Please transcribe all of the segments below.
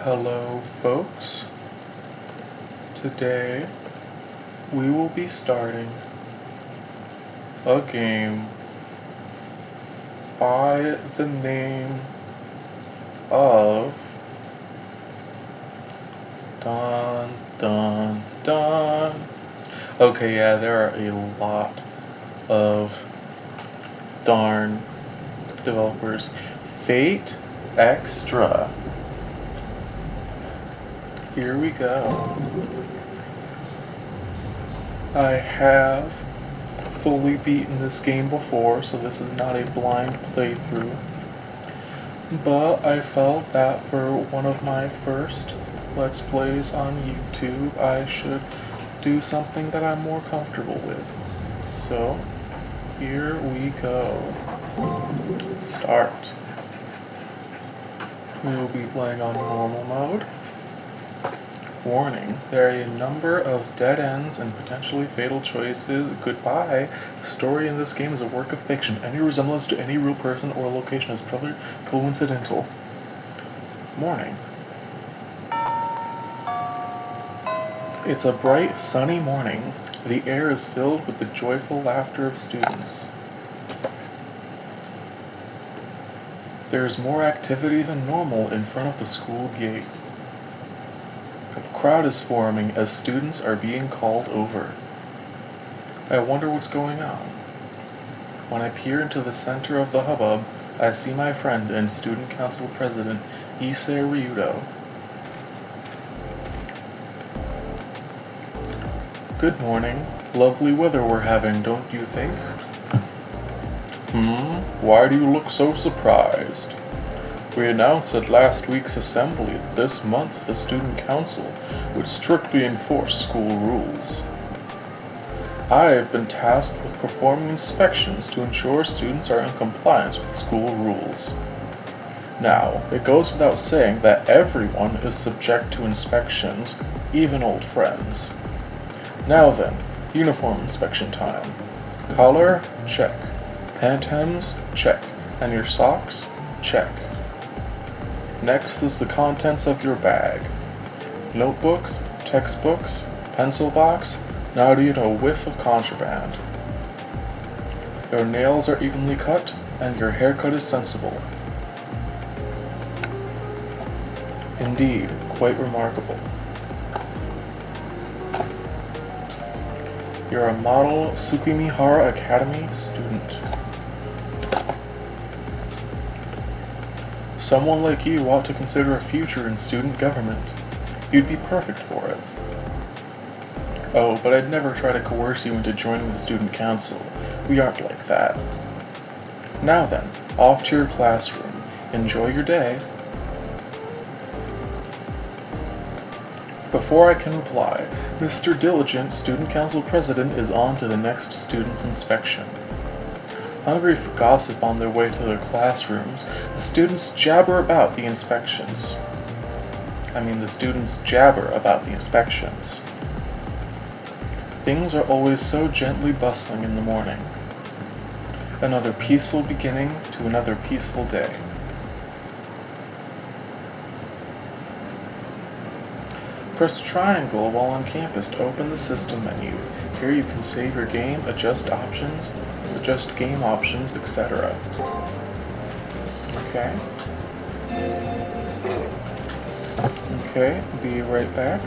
Hello, folks. Today we will be starting a game by the name of Dun Dun Dun. Okay, yeah, there are a lot of darn developers. Fate Extra. Here we go. I have fully beaten this game before, so this is not a blind playthrough. But I felt that for one of my first Let's Plays on YouTube, I should do something that I'm more comfortable with. So, here we go. Start. We will be playing on normal mode. Warning, there are a number of dead ends and potentially fatal choices. Goodbye. The story in this game is a work of fiction. Any resemblance to any real person or location is purely coincidental. Morning. It's a bright, sunny morning. The air is filled with the joyful laughter of students. There's more activity than normal in front of the school gate. A crowd is forming as students are being called over. I wonder what's going on. When I peer into the center of the hubbub, I see my friend and student council president, Issei Ryudo. Good morning. Lovely weather we're having, don't you think? Why do you look so surprised? We announced at last week's assembly that this month the student council would strictly enforce school rules. I have been tasked with performing inspections to ensure students are in compliance with school rules. Now, it goes without saying that everyone is subject to inspections, even old friends. Now then, uniform inspection time. Collar? Check. Pant hems? Check. And your socks? Check. Next is the contents of your bag. Notebooks, textbooks, pencil box, now do you know a whiff of contraband. Your nails are evenly cut, and your haircut is sensible. Indeed, quite remarkable. You're a model Tsukimihara Academy student. Someone like you ought to consider a future in student government. You'd be perfect for it. Oh, but I'd never try to coerce you into joining the student council. We aren't like that. Now then, off to your classroom. Enjoy your day. Before I can reply, Mr. Diligent, student council president, is on to the next student's inspection. Hungry for gossip on their way to their classrooms, the students jabber about the inspections. Things are always so gently bustling in the morning. Another peaceful beginning to another peaceful day. Press triangle while on campus to open the system menu. Here you can save your game, adjust game options, etc. Okay, be right back.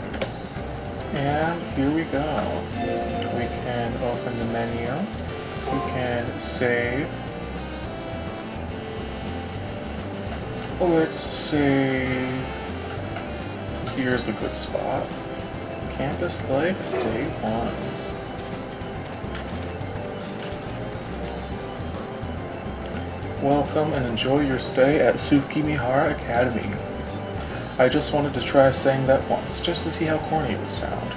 And here we go. We can open the menu. We can save. Let's save. Here's a good spot. Campus Life, Day 1. Welcome and enjoy your stay at Tsukimihara Academy. I just wanted to try saying that once, just to see how corny it would sound.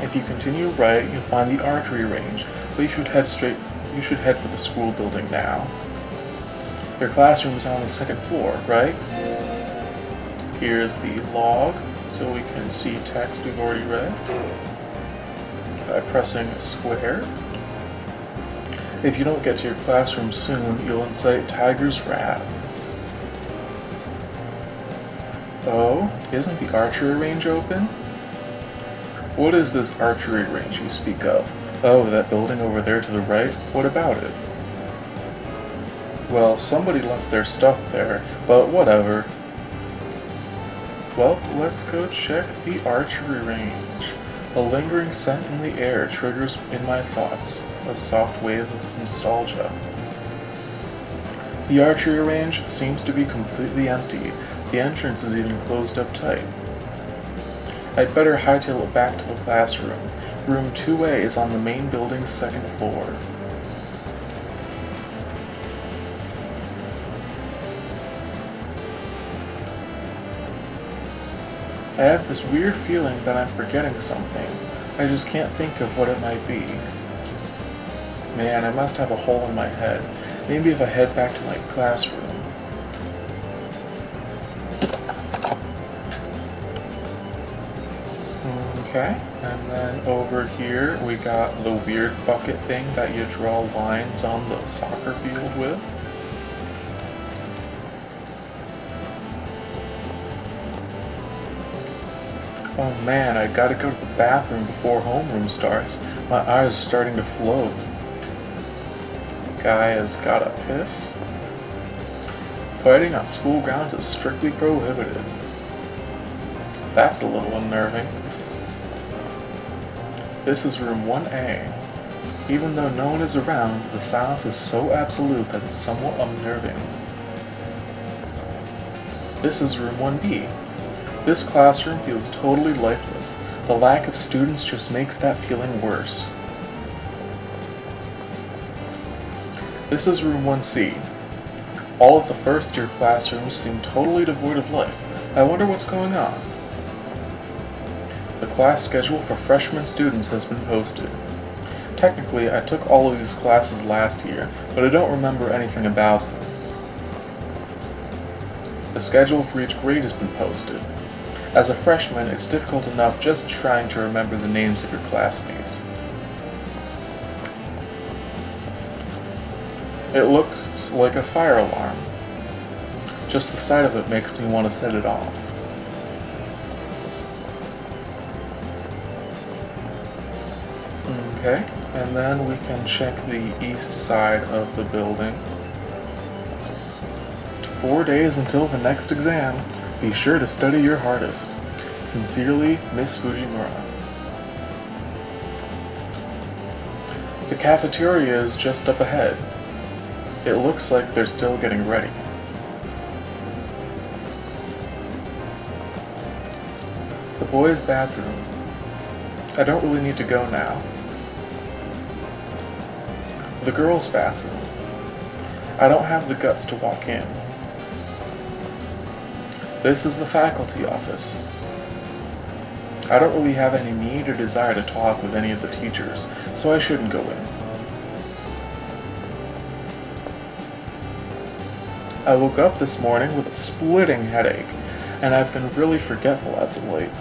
If you continue right, you'll find the archery range, but you should head for the school building now. Your classroom is on the second floor, right? Here's the log, so we can see text we've already read. By pressing square. If you don't get to your classroom soon, you'll incite Tiger's wrath. Oh, isn't the archery range open? What is this archery range you speak of? Oh, that building over there to the right? What about it? Well, somebody left their stuff there, but whatever. Well, let's go check the archery range. A lingering scent in the air triggers in my thoughts a soft wave of nostalgia. The archery range seems to be completely empty. The entrance is even closed up tight. I'd better hightail it back to the classroom. Room 2A is on the main building's second floor. I have this weird feeling that I'm forgetting something. I just can't think of what it might be. Man, I must have a hole in my head. Maybe if I head back to my classroom. Okay, and then over here we got the weird bucket thing that you draw lines on the soccer field with. Oh man, I gotta go to the bathroom before homeroom starts. My eyes are starting to float. Guy has gotta piss. Fighting on school grounds is strictly prohibited. That's a little unnerving. This is room 1A. Even though no one is around, the silence is so absolute that it's somewhat unnerving. This is room 1B. This classroom feels totally lifeless. The lack of students just makes that feeling worse. This is room 1C. All of the first year classrooms seem totally devoid of life. I wonder what's going on. The class schedule for freshman students has been posted. Technically, I took all of these classes last year, but I don't remember anything about them. The schedule for each grade has been posted. As a freshman, it's difficult enough just trying to remember the names of your classmates. It looks like a fire alarm. Just the sight of it makes me want to set it off. Okay, and then we can check the east side of the building. 4 days until the next exam. Be sure to study your hardest. Sincerely, Miss Fujimura. The cafeteria is just up ahead. It looks like they're still getting ready. The boys' bathroom. I don't really need to go now. The girls' bathroom. I don't have the guts to walk in. This is the faculty office. I don't really have any need or desire to talk with any of the teachers, so I shouldn't go in. I woke up this morning with a splitting headache, and I've been really forgetful as of late.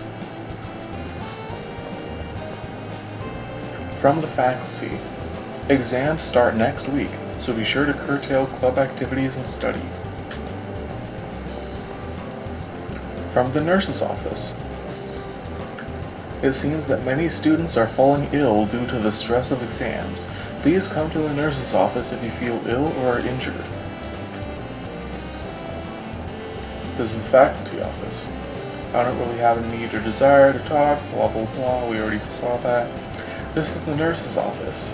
From the faculty. Exams start next week, so be sure to curtail club activities and study. From the nurse's office. It seems that many students are falling ill due to the stress of exams. Please come to the nurse's office if you feel ill or are injured. This is the faculty office. I don't really have a need or desire to talk, blah blah blah, we already saw that. This is the nurse's office.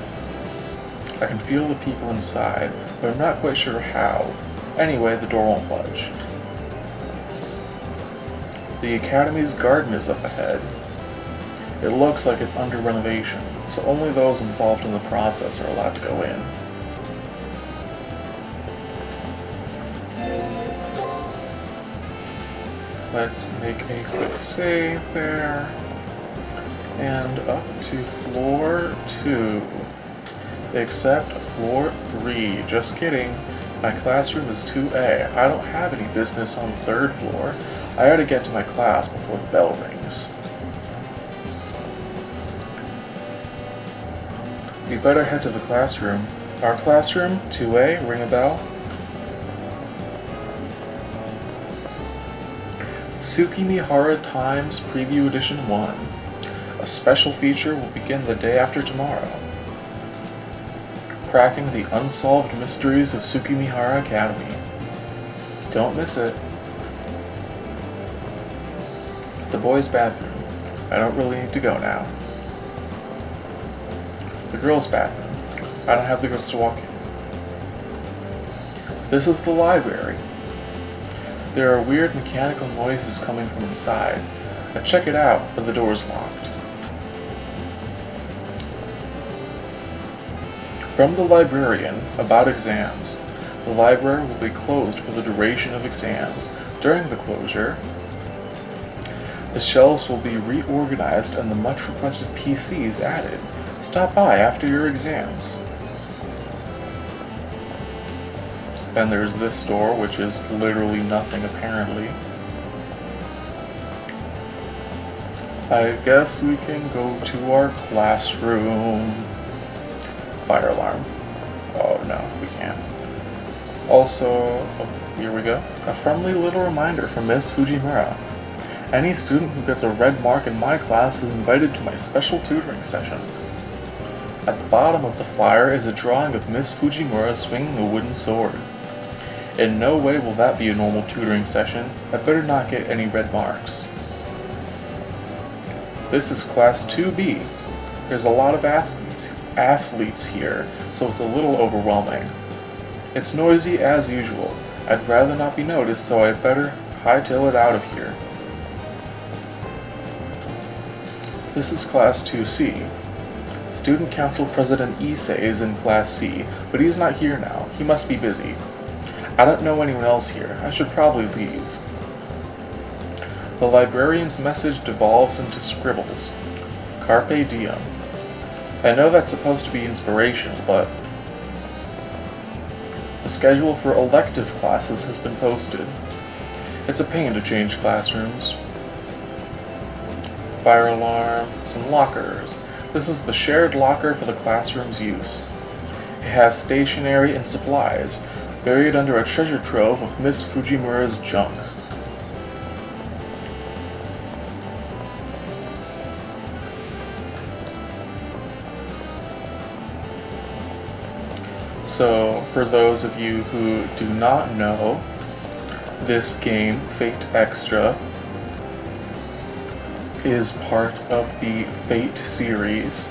I can feel the people inside, but I'm not quite sure how. Anyway, the door won't budge. The academy's garden is up ahead. It looks like it's under renovation, so only those involved in the process are allowed to go in. Let's make a quick save there. And up to floor 2. Except floor 3. Just kidding. My classroom is 2A. I don't have any business on the 3rd floor. I ought to get to my class before the bell rings. We better head to the classroom. Our classroom, 2A, ring a bell. Tsukimihara Times Preview Edition 1. A special feature will begin the day after tomorrow. Cracking the unsolved mysteries of Tsukimihara Academy. Don't miss it. The boys' bathroom. I don't really need to go now. The girls' bathroom. I don't have the girls to walk in. This is the library. There are weird mechanical noises coming from inside. I check it out, but the door is locked. From the librarian about exams. The library will be closed for the duration of exams. During the closure, the shelves will be reorganized and the much requested PCs added. Stop by after your exams. And there's this door, which is literally nothing apparently. I guess we can go to our classroom. Fire alarm. Oh no, we can't. Also, oh, here we go. A friendly little reminder from Miss Fujimura. Any student who gets a red mark in my class is invited to my special tutoring session. At the bottom of the flyer is a drawing of Miss Fujimura swinging a wooden sword. In no way will that be a normal tutoring session. I better not get any red marks. This is Class 2B. There's a lot of athletes here, so it's a little overwhelming. It's noisy as usual. I'd rather not be noticed, so I better hightail it out of here. This is Class 2C. Student Council President Issei is in Class C, but he's not here now. He must be busy. I don't know anyone else here. I should probably leave. The librarian's message devolves into scribbles. Carpe diem. I know that's supposed to be inspirational, but the schedule for elective classes has been posted. It's a pain to change classrooms. Fire alarm, some lockers. This is the shared locker for the classroom's use. It has stationery and supplies, buried under a treasure trove of Miss Fujimura's junk. So, for those of you who do not know, this game, Fate Extra, is part of the Fate series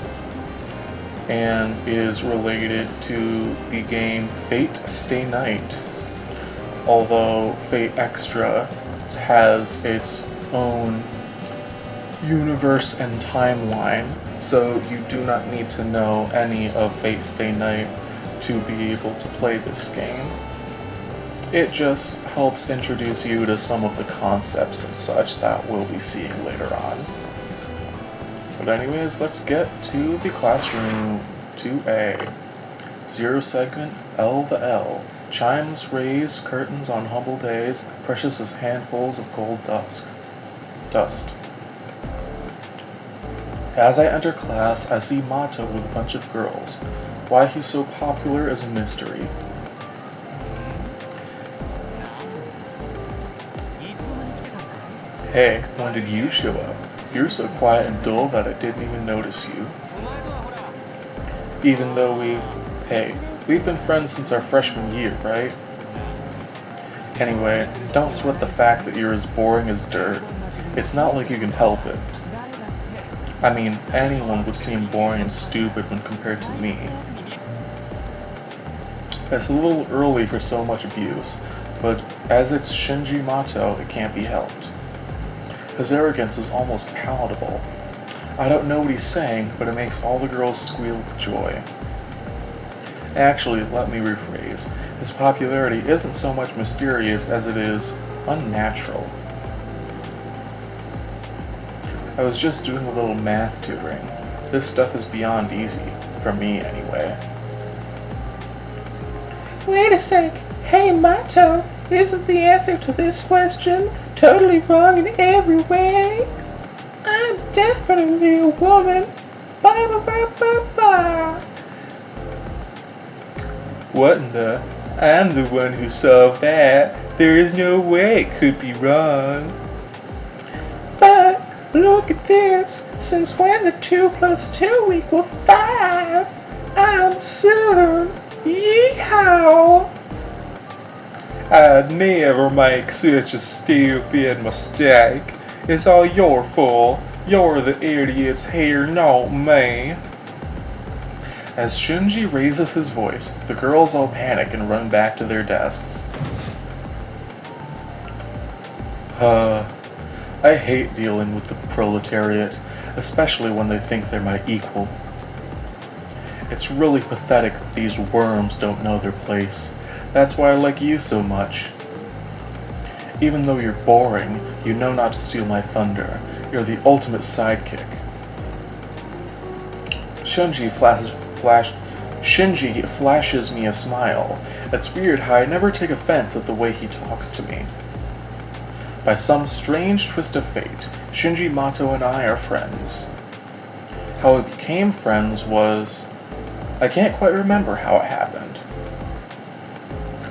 and is related to the game Fate Stay Night, although Fate Extra has its own universe and timeline, so you do not need to know any of Fate Stay Night to be able to play this game. It just helps introduce you to some of the concepts and such that we'll be seeing later on. But anyways, let's get to the classroom. 2A. Zero segment, L the L. Chimes raise curtains on humble days, precious as handfuls of gold dust. As I enter class, I see Mato with a bunch of girls. Why he's so popular is a mystery. Hey, when did you show up? You're so quiet and dull that I didn't even notice you. Even though we've been friends since our freshman year, right? Anyway, don't sweat the fact that you're as boring as dirt. It's not like you can help it. I mean, anyone would seem boring and stupid when compared to me. It's a little early for so much abuse, but as it's Shinji Mato, it can't be helped. His arrogance is almost palatable. I don't know what he's saying, but it makes all the girls squeal with joy. Actually, let me rephrase. His popularity isn't so much mysterious as it is unnatural. I was just doing a little math tutoring. This stuff is beyond easy, for me anyway. Wait a sec. Hey, Mato, isn't the answer to this question totally wrong in every way? I'm definitely a woman. Ba ba ba ba ba. What in the? I'm the one who solved that. There is no way it could be wrong. Look at this. Since when the 2 plus 2 equal 5? I'm Southern. Yeehaw! I'd never make such a stupid mistake. It's all your fault. You're the idiots here, not me. As Shunji raises his voice, the girls all panic and run back to their desks. I hate dealing with the proletariat, especially when they think they're my equal. It's really pathetic that these worms don't know their place. That's why I like you so much. Even though you're boring, you know not to steal my thunder. You're the ultimate sidekick. Shinji flashes me a smile. It's weird how I never take offense at the way he talks to me. By some strange twist of fate, Shinji Mato and I are friends. How we became friends was... I can't quite remember how it happened.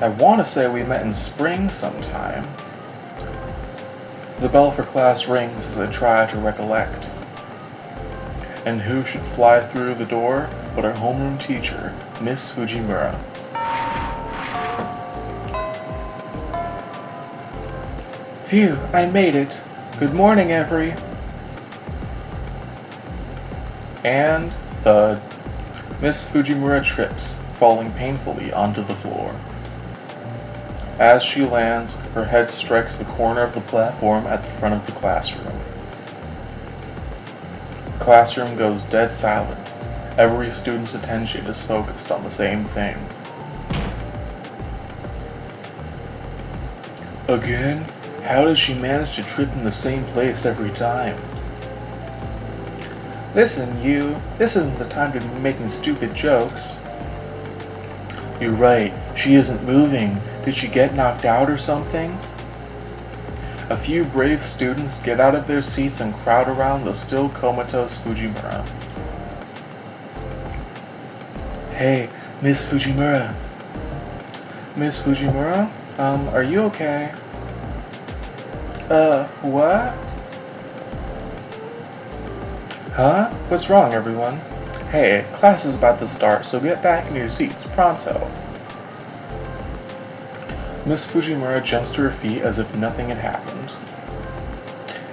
I want to say we met in spring sometime. The bell for class rings as I try to recollect. And who should fly through the door but our homeroom teacher, Miss Fujimura. Phew, I made it. Good morning, Every. And thud. Miss Fujimura trips, falling painfully onto the floor. As she lands, her head strikes the corner of the platform at the front of the classroom. The classroom goes dead silent. Every student's attention is focused on the same thing. Again? How does she manage to trip in the same place every time? Listen, you. This isn't the time to be making stupid jokes. You're right. She isn't moving. Did she get knocked out or something? A few brave students get out of their seats and crowd around the still comatose Fujimura. Hey, Miss Fujimura. Miss Fujimura? Are you okay? What? Huh? What's wrong, everyone? Hey, class is about to start, so get back in your seats, pronto. Miss Fujimura jumps to her feet as if nothing had happened.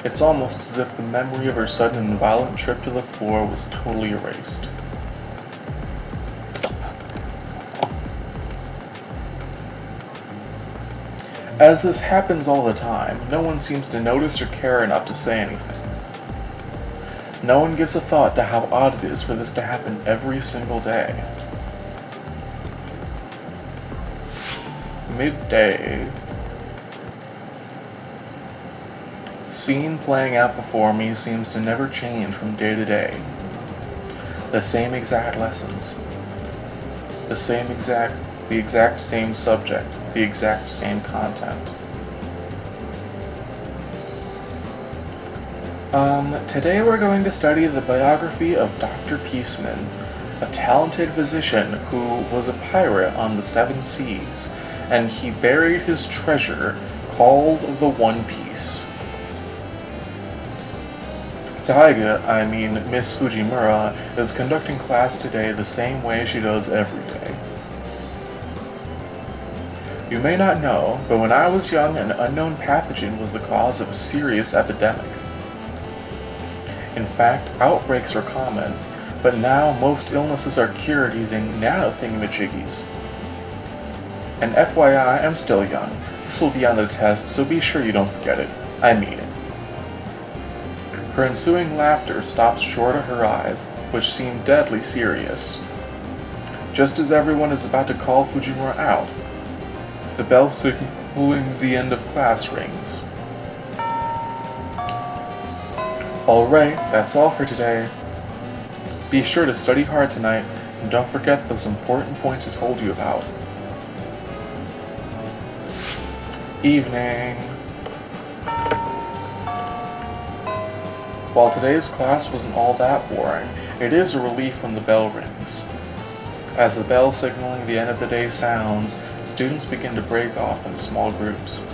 It's almost as if the memory of her sudden and violent trip to the floor was totally erased. As this happens all the time, no one seems to notice or care enough to say anything. No one gives a thought to how odd it is for this to happen every single day. Midday. The scene playing out before me seems to never change from day to day. The same exact lessons. The exact same subject. The exact same content. Today we're going to study the biography of Dr. Peaceman, a talented physician who was a pirate on the seven seas, and he buried his treasure called the One Piece. Miss Fujimura, is conducting class today the same way she does every day. You may not know, but when I was young, an unknown pathogen was the cause of a serious epidemic. In fact, outbreaks are common, but now most illnesses are cured using nano-thingamajiggies. And FYI, I'm still young. This will be on the test, so be sure you don't forget it. I mean it. Her ensuing laughter stops short of her eyes, which seem deadly serious. Just as everyone is about to call Fujimura out, the bell signaling the end of class rings. Alright, that's all for today. Be sure to study hard tonight, and don't forget those important points I told you about. Evening. While today's class wasn't all that boring, it is a relief when the bell rings. As the bell signaling the end of the day sounds, students begin to break off into small groups.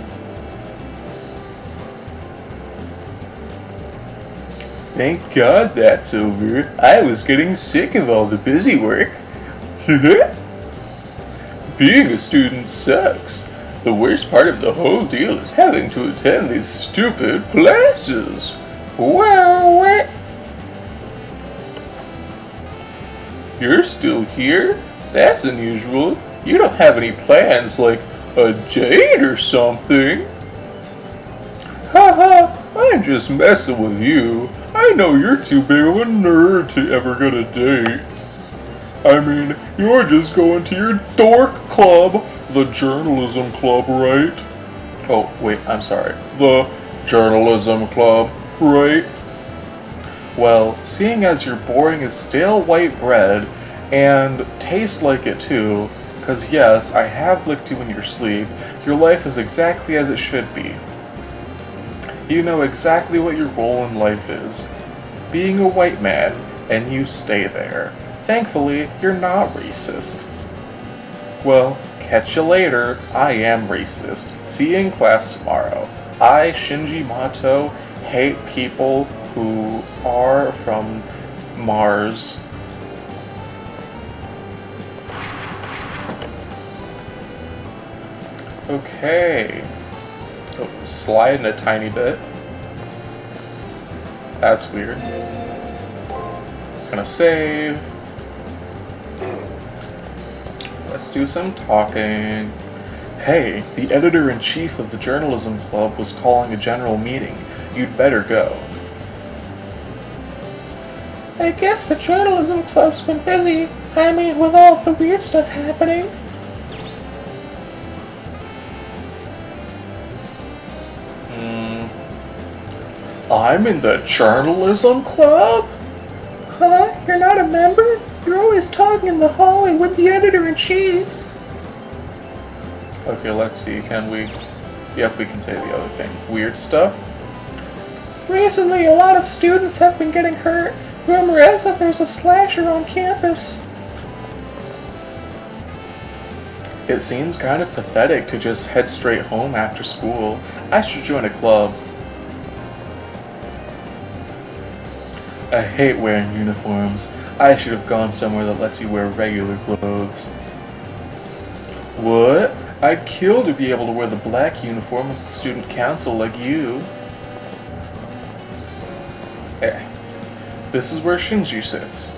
Thank God that's over. I was getting sick of all the busy work. Being a student sucks. The worst part of the whole deal is having to attend these stupid classes. Well, what? You're still here? That's unusual. You don't have any plans like a date or something? Haha, I'm just messing with you. I know you're too big of a nerd to ever get a date. I mean, you're just going to your dork club, the journalism club, right? Oh, wait, I'm sorry. The journalism club, right? Well, seeing as you're boring as stale white bread, and taste like it too, cause yes, I have licked you in your sleep, your life is exactly as it should be. You know exactly what your role in life is. Being a white man, and you stay there. Thankfully, you're not racist. Well, catch you later. I am racist. See you in class tomorrow. I, Shinji Mato, hate people who are from Mars. Okay. Oh, sliding a tiny bit. That's weird. Gonna save. Let's do some talking. Hey, the editor-in-chief of the journalism club was calling a general meeting. You'd better go. I guess the journalism club's been busy. I mean, with all the weird stuff happening. I'm in the journalism club? Huh? You're not a member? You're always talking in the hallway with the editor-in-chief. Okay, let's see. Can we... Yep, we can say the other thing. Weird stuff? Recently, a lot of students have been getting hurt. Rumor is that there's a slasher on campus. It seems kind of pathetic to just head straight home after school. I should join a club. I hate wearing uniforms. I should have gone somewhere that lets you wear regular clothes. What? I'd kill to be able to wear the black uniform of the student council like you. This is where Shinji sits.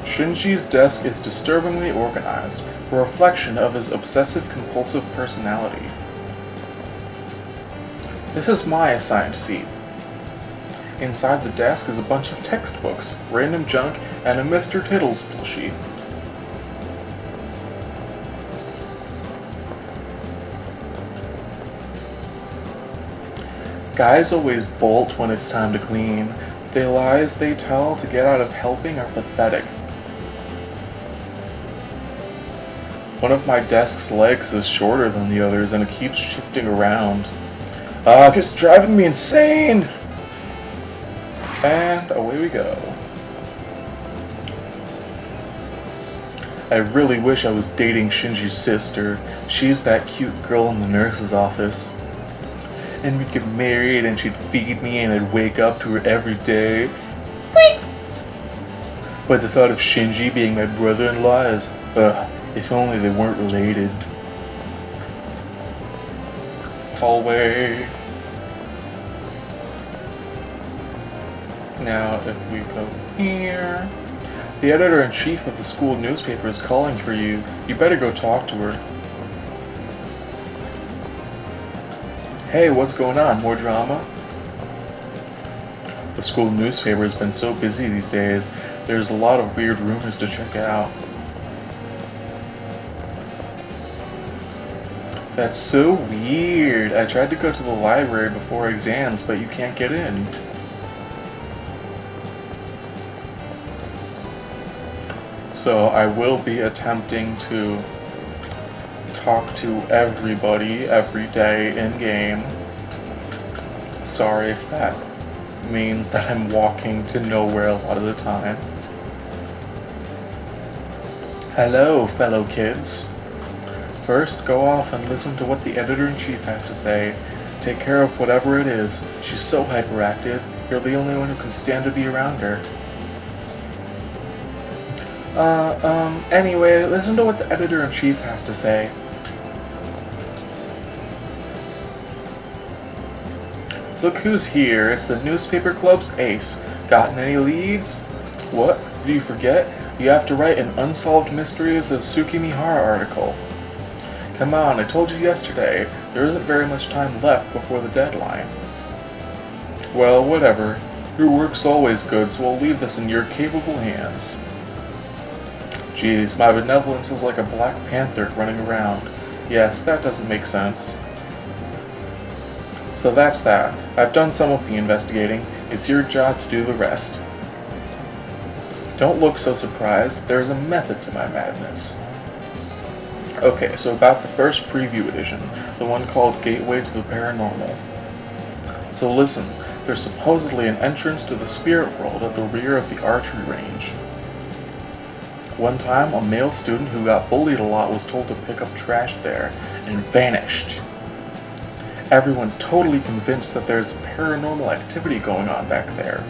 Shinji's desk is disturbingly organized, a reflection of his obsessive-compulsive personality. This is my assigned seat. Inside the desk is a bunch of textbooks, random junk, and a Mr. Tittles plushie. Guys always bolt when it's time to clean. The lies they tell to get out of helping are pathetic. One of my desk's legs is shorter than the others and it keeps shifting around. It's driving me insane! And away we go. I really wish I was dating Shinji's sister. She's that cute girl in the nurse's office. And we'd get married and she'd feed me and I'd wake up to her every day. Whee! But the thought of Shinji being my brother-in-law is, if only they weren't related. Hallway. Now, if we go here... The editor-in-chief of the school newspaper is calling for you. You better go talk to her. Hey, what's going on? More drama? The school newspaper has been so busy these days, there's a lot of weird rumors to check out. That's so weird. I tried to go to the library before exams, but you can't get in. So I will be attempting to talk to everybody every day in game. Sorry if that means that I'm walking to nowhere a lot of the time. Hello, fellow kids. First, go off and listen to what the editor-in-chief has to say. Take care of whatever it is. She's so hyperactive. You're the only one who can stand to be around her. Anyway, listen to what the editor-in-chief has to say. Look who's here. It's the newspaper club's ace. Gotten any leads? What? Did you forget? You have to write an Unsolved Mysteries of Tsukimihara article. Come on, I told you yesterday. There isn't very much time left before the deadline. Well, whatever. Your work's always good, so I'll leave this in your capable hands. Geez, my benevolence is like a Black Panther running around. Yes, that doesn't make sense. So that's that. I've done some of the investigating. It's your job to do the rest. Don't look so surprised. There is a method to my madness. Okay, so about the first preview edition, the one called Gateway to the Paranormal. So listen, there's supposedly an entrance to the spirit world at the rear of the archery range. One time, a male student who got bullied a lot was told to pick up trash there, and vanished. Everyone's totally convinced that there's paranormal activity going on back there.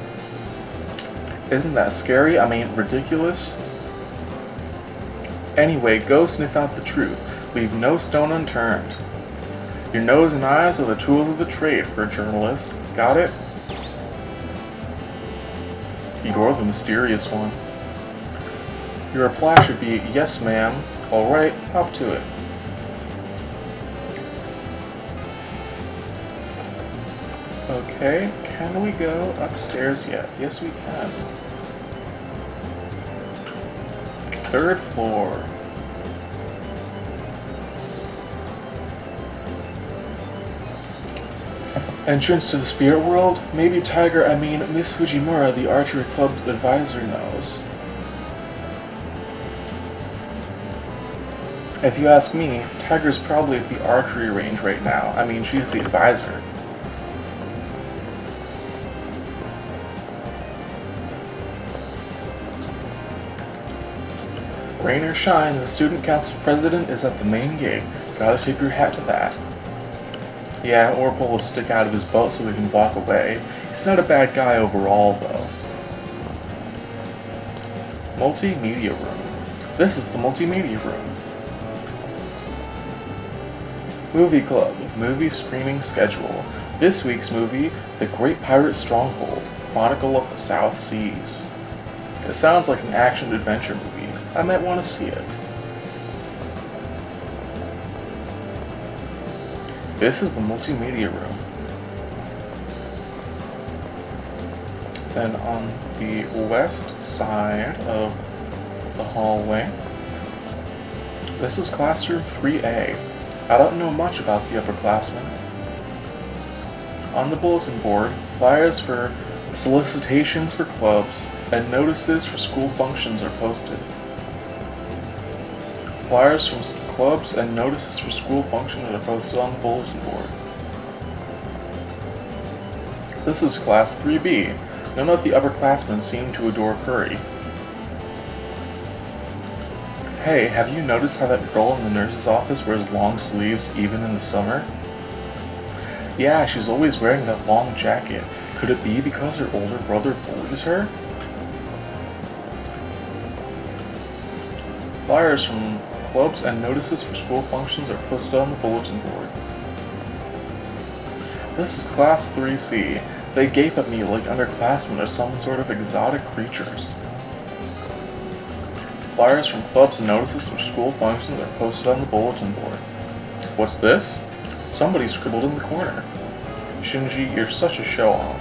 Isn't that scary? I mean, ridiculous? Anyway, go sniff out the truth. Leave no stone unturned. Your nose and eyes are the tools of the trade for a journalist. Got it? You're the mysterious one. Your reply should be, yes ma'am. Alright, up to it. Okay, can we go upstairs yet? Yes, we can. 3rd floor. Entrance to the spirit world? Maybe Miss Fujimura, the archery club advisor, knows. If you ask me, Tiger's probably at the archery range right now. She's the advisor. Rain or shine, the student council president is at the main gate. Gotta tip your hat to that. Yeah, or pull a stick out of his butt so he can walk away. He's not a bad guy overall, though. Multimedia room. This is the multimedia room. Movie club. Movie screening schedule. This week's movie, The Great Pirate Stronghold, Chronicle of the South Seas. It sounds like an action-adventure movie. I might want to see it. This is the multimedia room. Then on the west side of the hallway, this is classroom 3A. I don't know much about the upperclassmen. On the bulletin board, flyers for solicitations for clubs and notices for school functions are posted. Flyers from clubs and notices for school functions are posted on the bulletin board. This is class 3B. None of the upperclassmen seem to adore curry. Hey, have you noticed how that girl in the nurse's office wears long sleeves even in the summer? Yeah, she's always wearing that long jacket. Could it be because her older brother bullies her? Flyers from clubs and notices for school functions are posted on the bulletin board. This is class 3C. They gape at me like underclassmen are some sort of exotic creatures. Flyers from clubs and notices for school functions are posted on the bulletin board. What's this? Somebody scribbled in the corner. Shinji, you're such a show-off.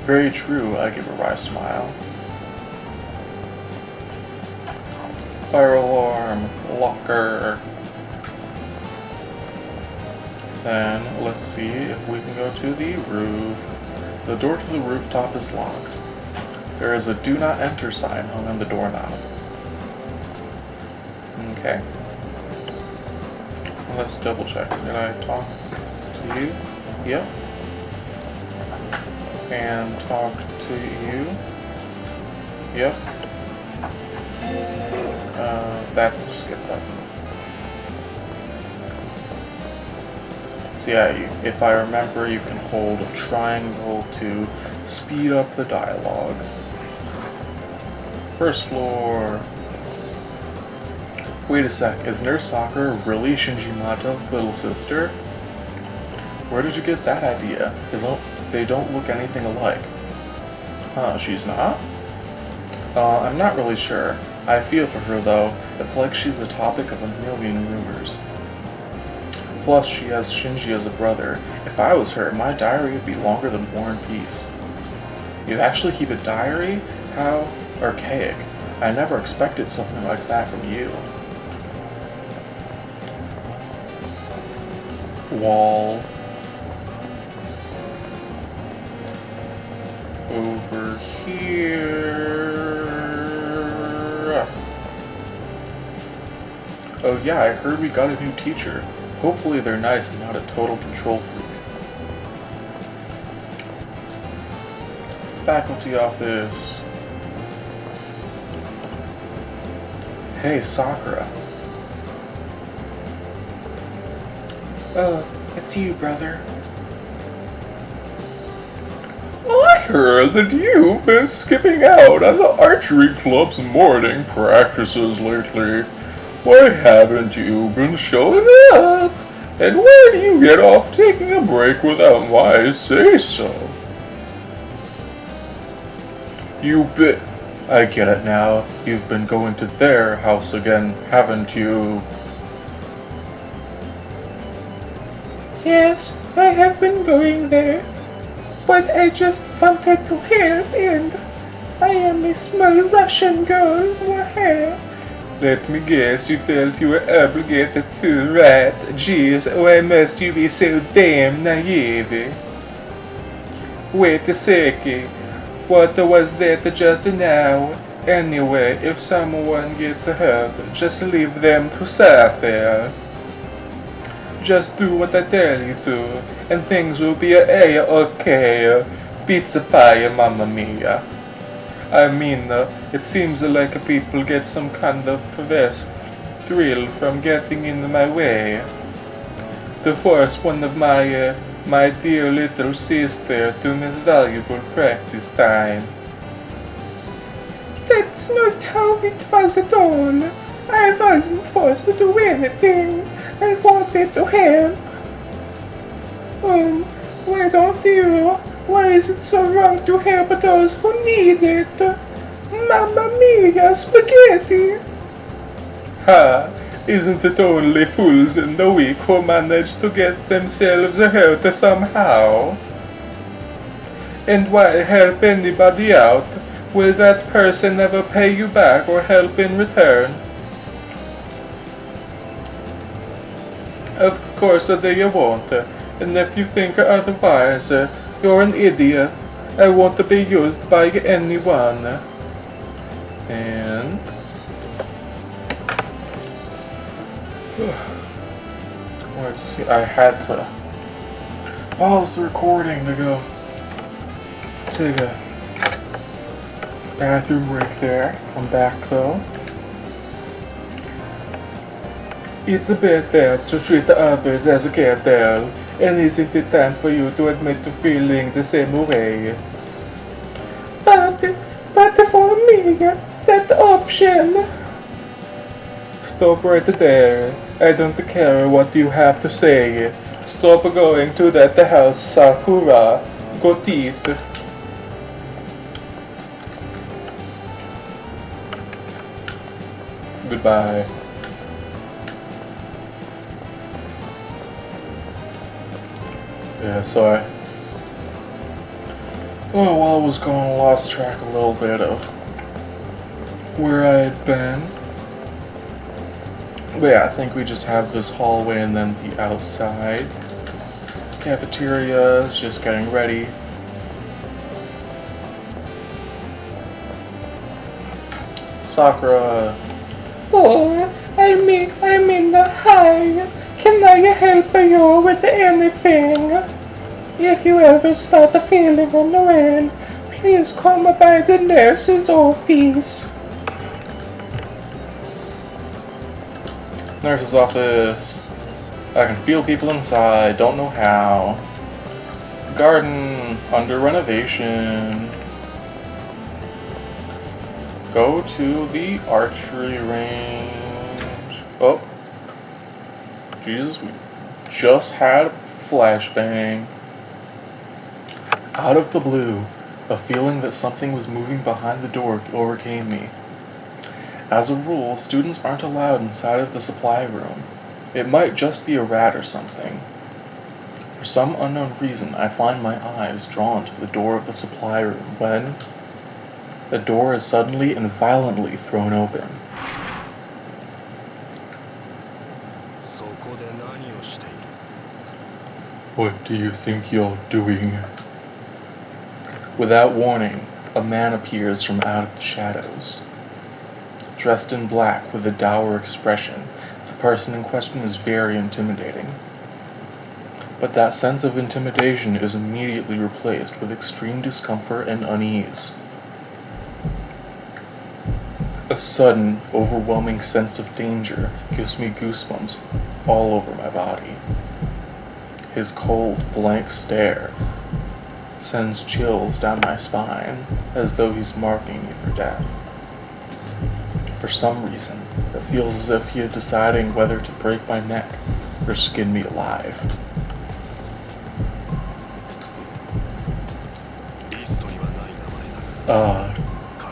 Very true, I give a wry smile. Fire alarm, locker. Then, let's see if we can go to the roof. The door to the rooftop is locked. There is a do not enter sign hung on the doorknob. Okay. Let's double check. Did I talk to you? Yep. And talk to you? Yep. That's the skip button. So yeah, if I remember, you can hold a triangle to speed up the dialogue. First floor. Wait a sec, is Nurse Sakura really Shinji Mato's little sister? Where did you get that idea? They don't look anything alike. She's not? I'm not really sure. I feel for her though. It's like she's the topic of a million rumors. Plus, she has Shinji as a brother. If I was her, my diary would be longer than War and Peace. You actually keep a diary? How archaic. I never expected something like that from you. Wall. Over here. Oh yeah, I heard we got a new teacher. Hopefully they're nice and not a total control freak. Faculty office. Hey, Sakura. It's you, brother. I heard that you've been skipping out on the archery club's morning practices lately. Why haven't you been showing up? And where do you get off taking a break without my say-so? I get it now. You've been going to their house again, haven't you? Yes, I have been going there. But I just wanted to help, and I am a small Russian girl who hair. Let me guess, you felt you were obligated to, right? Jeez, why must you be so damn naive? Wait a second. What was that just now? Anyway, if someone gets hurt, just leave them to suffer. Just do what I tell you to, and things will be okay. Pizza pie, mamma mia. I mean, it seems like people get some kind of perverse thrill from getting in my way. To force one of my dear little sister to miss valuable practice time. That's not how it was at all. I wasn't forced to do anything. I wanted to help. Why don't you? Why is it so wrong to help those who need it? Mamma mia, spaghetti! Ha! Isn't it only fools in the weak who manage to get themselves hurt somehow? And why help anybody out? Will that person ever pay you back or help in return? Of course they won't, and if you think otherwise, you're an idiot. I want to be used by anyone. And... let's see, I had to pause the recording to go take a bathroom break there. I'm back though. It's a bit there to treat others as a kettle, and isn't it time for you to admit to feeling the same way? But for me, that option... Stop right there. I don't care what you have to say. Stop going to that house, Sakura. Go eat. Goodbye. Yeah, so while I was gone, I lost track a little bit of where I had been. But yeah, I think we just have this hallway and then the outside. Cafeteria is just getting ready. Sakura. Oh, I'm in the high. Can I help you with anything? If you ever start feeling unwell, please come by the nurse's office. Nurse's office. I can feel people inside, don't know how. Garden under renovation. Go to the archery range. Oh. Jesus, we just had a flashbang. Out of the blue, a feeling that something was moving behind the door overcame me. As a rule, students aren't allowed inside of the supply room. It might just be a rat or something. For some unknown reason, I find my eyes drawn to the door of the supply room when the door is suddenly and violently thrown open. What do you think you're doing? Without warning, a man appears from out of the shadows. Dressed in black with a dour expression, the person in question is very intimidating. But that sense of intimidation is immediately replaced with extreme discomfort and unease. A sudden, overwhelming sense of danger gives me goosebumps all over my body. His cold, blank stare sends chills down my spine, as though he's marking me for death. For some reason, it feels as if he is deciding whether to break my neck or skin me alive.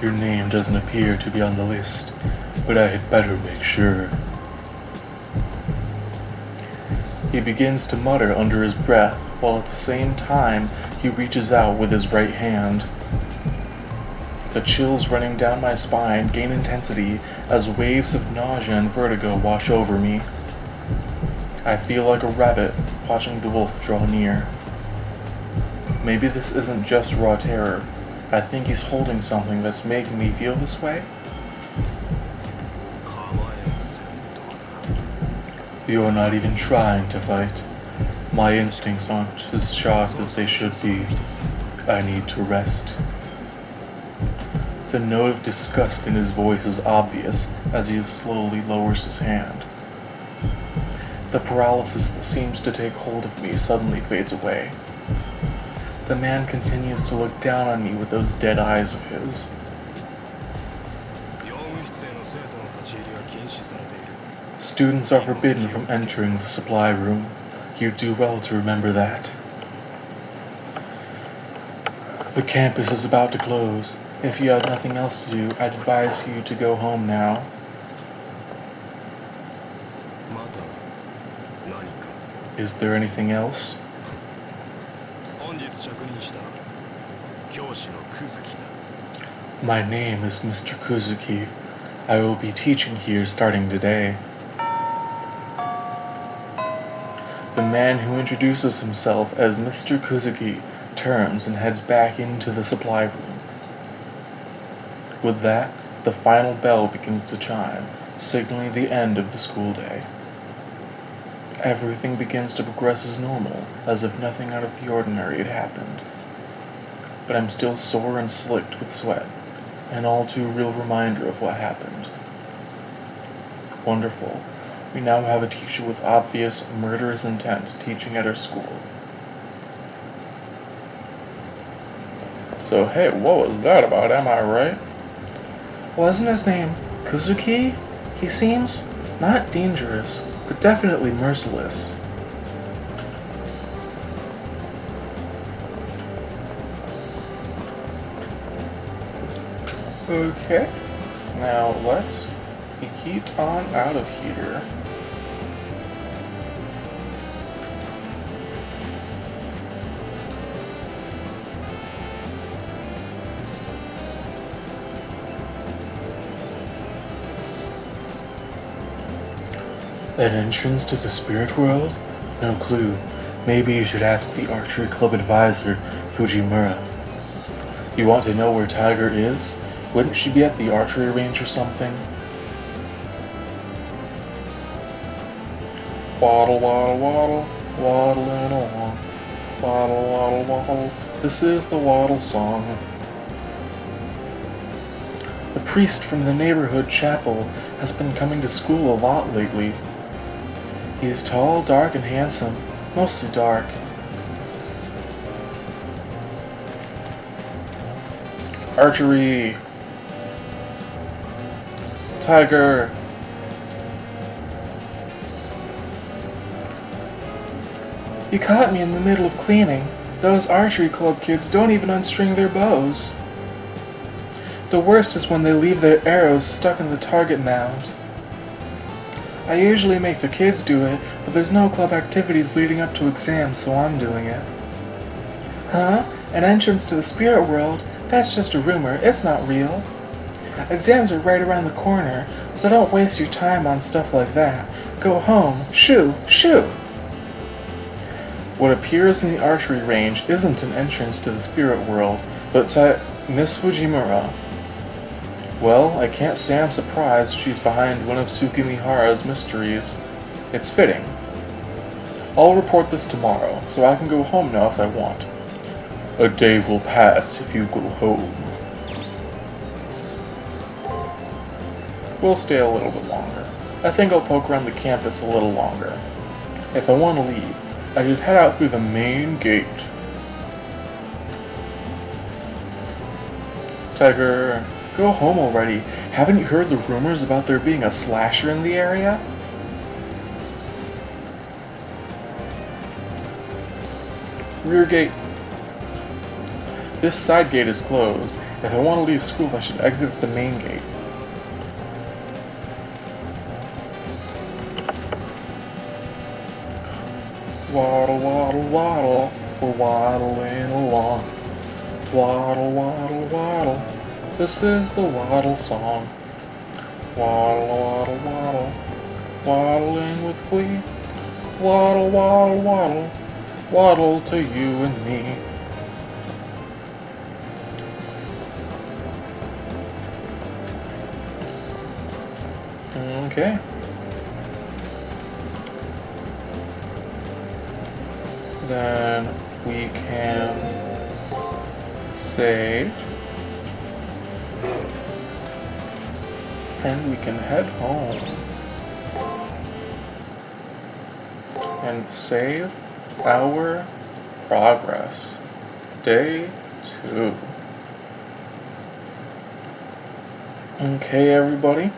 Your name doesn't appear to be on the list, but I had better make sure. He begins to mutter under his breath, while at the same time he reaches out with his right hand. The chills running down my spine gain intensity as waves of nausea and vertigo wash over me. I feel like a rabbit watching the wolf draw near. Maybe this isn't just raw terror. I think he's holding something that's making me feel this way. You're not even trying to fight. My instincts aren't as sharp as they should be. I need to rest. The note of disgust in his voice is obvious as he slowly lowers his hand. The paralysis that seems to take hold of me suddenly fades away. The man continues to look down on me with those dead eyes of his. Students are forbidden from entering the supply room. You do well to remember that. The campus is about to close. If you have nothing else to do, I'd advise you to go home now. Is there anything else? My name is Mr. Kuzuki. I will be teaching here starting today. The man who introduces himself as Mr. Kuzuki turns and heads back into the supply room. With that, the final bell begins to chime, signaling the end of the school day. Everything begins to progress as normal, as if nothing out of the ordinary had happened. But I'm still sore and slicked with sweat, an all too real reminder of what happened. Wonderful. We now have a teacher with obvious, murderous intent teaching at our school. So, hey, what was that about, am I right? Wasn't his name Kuzuki? He seems not dangerous, but definitely merciless. Okay, now let's get on out of here. An entrance to the spirit world? No clue. Maybe you should ask the archery club advisor, Fujimura. You want to know where Tiger is? Wouldn't she be at the archery range or something? Waddle, waddle, waddle, waddling along. Waddle, waddle, waddle. This is the waddle song. The priest from the neighborhood chapel has been coming to school a lot lately. He is tall, dark, and handsome, mostly dark. Archery. Tiger. You caught me in the middle of cleaning. Those archery club kids don't even unstring their bows. The worst is when they leave their arrows stuck in the target mound. I usually make the kids do it, but there's no club activities leading up to exams, so I'm doing it. Huh? An entrance to the spirit world? That's just a rumor, it's not real. Exams are right around the corner, so don't waste your time on stuff like that. Go home. Shoo! Shoo! What appears in the archery range isn't an entrance to the spirit world, but to Miss Fujimura. Well, I can't say I'm surprised she's behind one of Tsukimihara's mysteries. It's fitting. I'll report this tomorrow, so I can go home now if I want. A day will pass if you go home. We'll stay a little bit longer. I think I'll poke around the campus a little longer. If I want to leave, I could head out through the main gate. Tiger, go home already. Haven't you heard the rumors about there being a slasher in the area? Rear gate. This side gate is closed. If I want to leave school, I should exit the main gate. Waddle, waddle, waddle, we're waddling along. Waddle, waddle, waddle, this is the waddle song. Waddle, waddle, waddle, waddling with glee. Waddle, waddle, waddle, waddle to you and me. Okay. Then we can save. And we can head home. And save our progress. Day 2. Okay, everybody.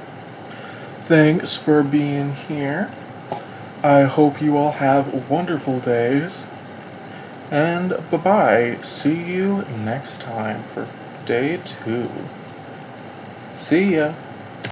Thanks for being here. I hope you all have wonderful days. And bye-bye. See you next time for day 2. See ya.